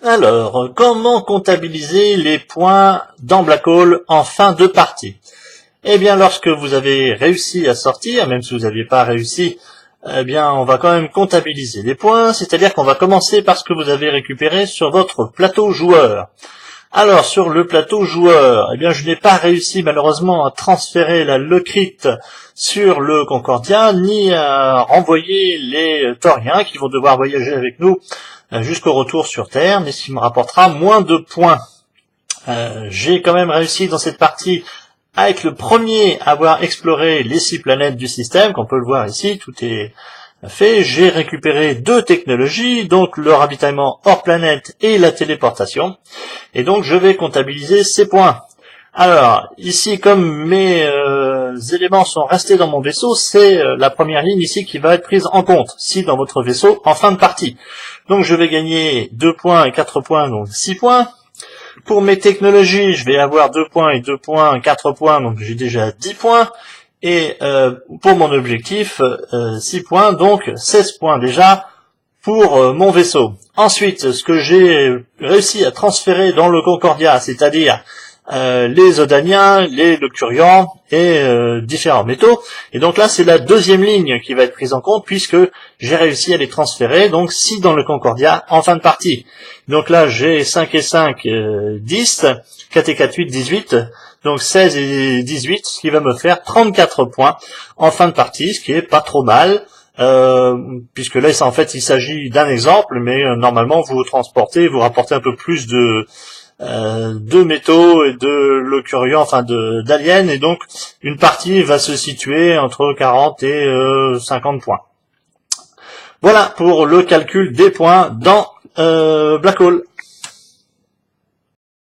Alors, comment comptabiliser les points dans Black Hole en fin de partie? Eh bien, lorsque vous avez réussi à sortir, même si vous n'aviez pas réussi, eh bien, on va quand même comptabiliser les points, c'est-à-dire qu'on va commencer par ce que vous avez récupéré sur votre plateau joueur. Alors, sur le plateau joueur, eh bien, je n'ai pas réussi malheureusement à transférer la Lockrit sur le Concordia, ni à renvoyer les Tauriens qui vont devoir voyager avec nous jusqu'au retour sur Terre, mais ce qui me rapportera moins de points. J'ai quand même réussi dans cette partie à être le premier à avoir exploré les 6 planètes du système, qu'on peut le voir ici, tout est fait. J'ai récupéré 2 technologies, donc le ravitaillement hors planète et la téléportation, et donc je vais comptabiliser ces points. Alors, ici, comme mes éléments sont restés dans mon vaisseau, c'est la première ligne ici qui va être prise en compte, si dans votre vaisseau, en fin de partie. Donc je vais gagner 2 points et 4 points, donc 6 points. Pour mes technologies, je vais avoir 2 points et 2 points, 4 points, donc j'ai déjà 10 points. Et pour mon objectif, 6 points, donc 16 points déjà pour mon vaisseau. Ensuite, ce que j'ai réussi à transférer dans le Concordia, c'est-à-dire les Odaniens, les Locurians et différents métaux. Et donc là, c'est la deuxième ligne qui va être prise en compte puisque j'ai réussi à les transférer, donc 6 dans le Concordia en fin de partie. Donc là, j'ai 5 et 5, 10, 4 et 4, 8, 18, donc 16 et 18, ce qui va me faire 34 points en fin de partie, ce qui est pas trop mal. Puisque là, en fait, il s'agit d'un exemple, mais normalement, vous transportez, vous rapportez un peu plus de métaux et de locurians, enfin d'aliens, et donc une partie va se situer entre 40 et 50 points. Voilà pour le calcul des points dans Black Hole.